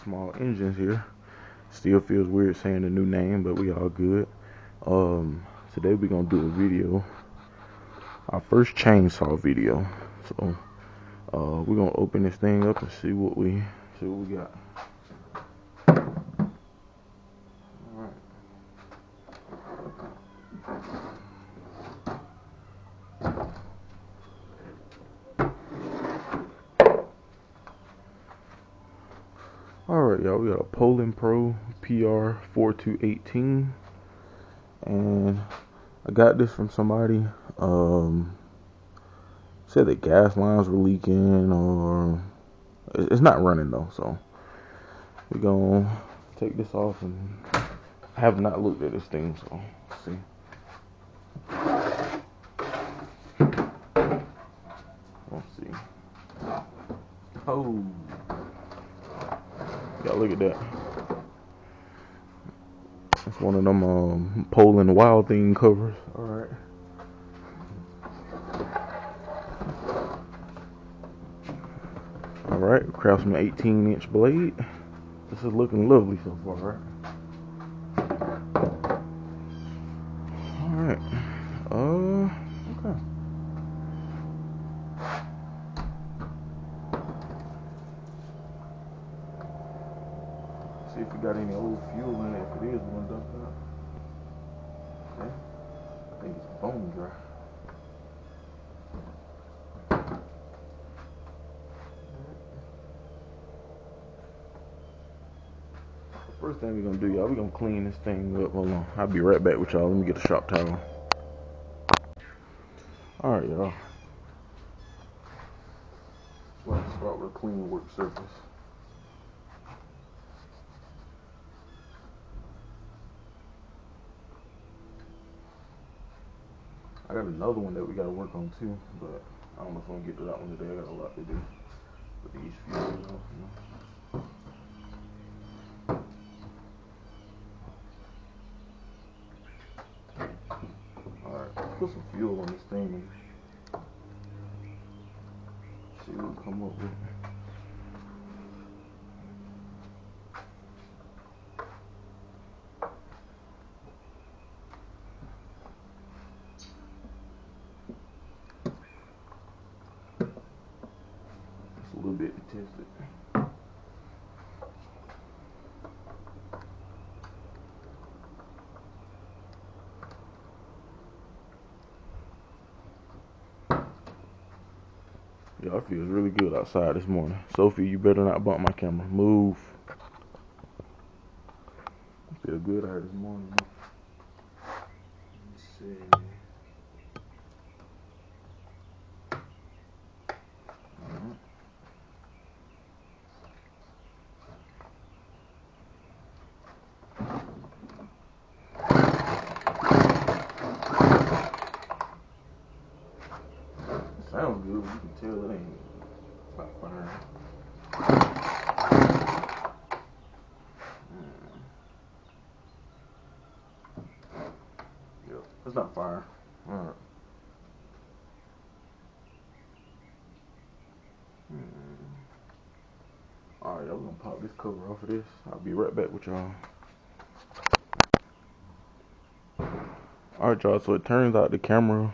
small engines here. Still feels weird saying the new name, but we all good. Today we're gonna do a video, our first chainsaw video. So we're gonna open this thing up and see what we got. Alright, y'all, we got a Poulan Pro PR4218, and I got this from somebody. Said the gas lines were leaking, or it's not running though, so we're gonna take this off. And I have not looked at this thing, so let's see. Let's see. Oh, y'all, look at that. It's one of them Poulan Wild Thing covers. Alright. Alright, Craftsman 18-inch blade. This is looking lovely so far, right? Alright. Okay. See if we got any old fuel in there. If it is, we're gonna dump it out. Okay. I think it's bone dry. First thing we're gonna do, y'all, we're gonna clean this thing up. Hold on, I'll be right back with y'all. Let me get a shop towel. Alright, y'all. Let's start with a clean work surface. I got another one that we gotta work on too, but I don't know if I'm gonna get to that one today. I got a lot to do with these fuels, you know. Alright, let's put some fuel on this thing and see what we come up with. Just a little bit to test it. Y'all, it feels really good outside this morning. Sophie, you better not bump my camera. Move. Feel good out this morning. Let's see. Sounds good, but you can tell it ain't not fire. Yep, it's not fire. Alright. Alright, y'all, we're gonna pop this cover off of this. I'll be right back with y'all. Alright, y'all, so it turns out the camera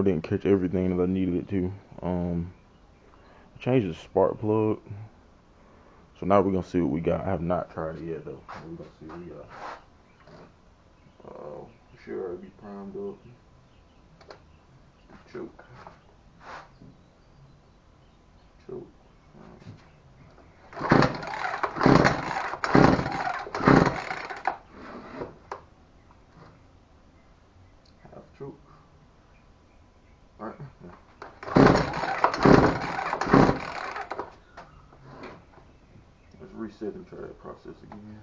didn't catch everything that I needed it to. I changed the spark plug. So now we're gonna see what we got. I have not tried it yet though. We're gonna see what we got. Sure, it'll be primed up. Choke. Half choke. Alright. Let's reset and try that process again.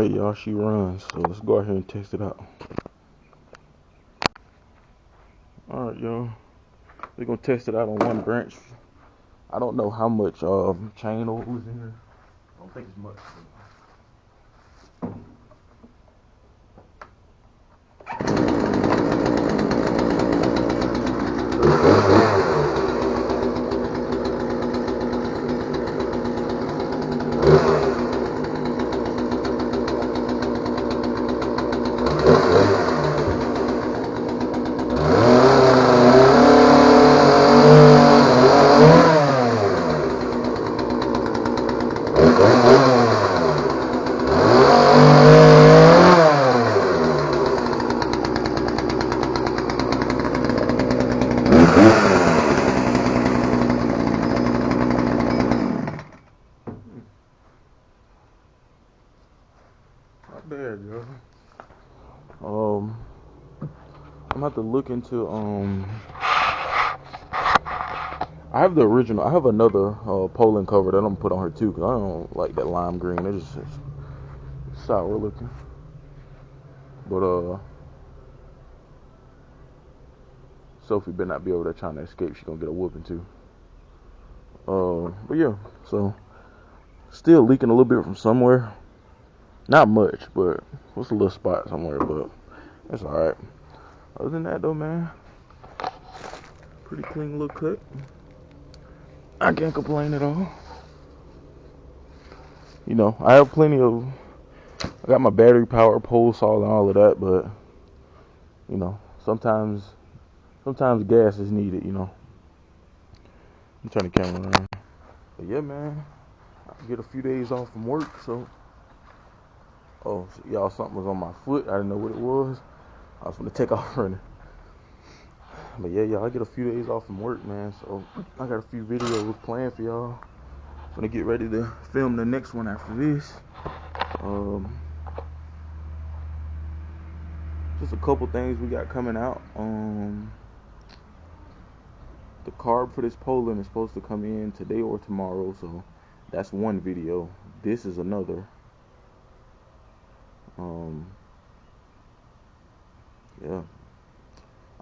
Alright, y'all, she runs, so let's go out here and test it out. Alright, y'all, we're gonna test it out on one branch. I don't know how much chain oil is in there. I don't think it's much. Not bad, yo. I'm gonna have to look into I have the original. I have another Poulan cover that I'm gonna put on her too, cause I don't like that lime green. It's just sour looking. But Sophie better not be over there trying to escape. She gonna get a whooping too. But yeah, so still leaking a little bit from somewhere. Not much, but what's a little spot somewhere, but that's alright. Other than that though, man, pretty clean little cut. I can't complain at all. You know, I have plenty of, I got my battery powered pole saw and all of that, but you know, sometimes gas is needed, you know. I'm turning the camera around. But yeah, man, I get a few days off from work, so so y'all, something was on my foot. I didn't know what it was. I was gonna take off running. But yeah, y'all, I get a few days off from work, man, so I got a few videos planned for y'all. Gonna get ready to film the next one after this. Just a couple things we got coming out. The carb for this Poulan is supposed to come in today or tomorrow, so that's one video. This is another. Yeah,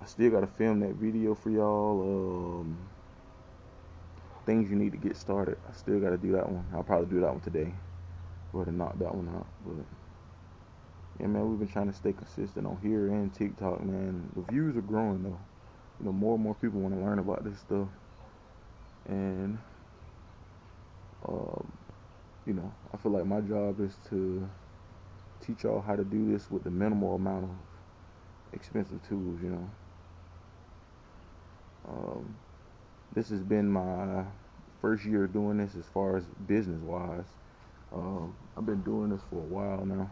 I still gotta film that video for y'all. Things you need to get started. I still gotta do that one. I'll probably do that one today. Go ahead and knock that one out. But yeah, man, we've been trying to stay consistent on here and TikTok, man. The views are growing though. You know, more and more people want to learn about this stuff, and you know, I feel like my job is to teach y'all how to do this with the minimal amount of expensive tools. You know, this has been my first year doing this as far as business wise. I've been doing this for a while now.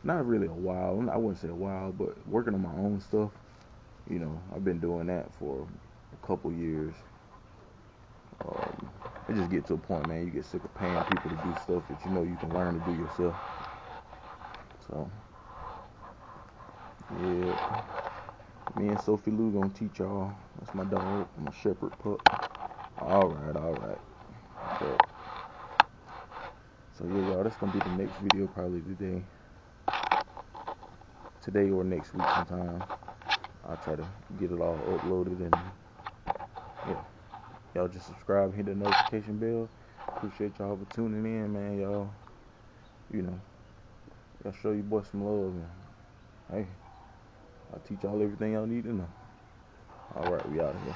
Not really a while. I wouldn't say a while, but working on my own stuff. You know, I've been doing that for a couple years. It just get to a point, man, you get sick of paying people to do stuff that you know you can learn to do yourself. So, yeah, me and Sophie Lou gonna teach y'all. That's my dog, my shepherd pup. Alright. But, so yeah, y'all, that's gonna be the next video probably today or next week sometime. I'll try to get it all uploaded, and yeah, y'all just subscribe, hit the notification bell. Appreciate y'all for tuning in, man. Y'all, you know, y'all show your boy some love, and hey, I'll teach y'all everything y'all need to know. Alright, we out of here.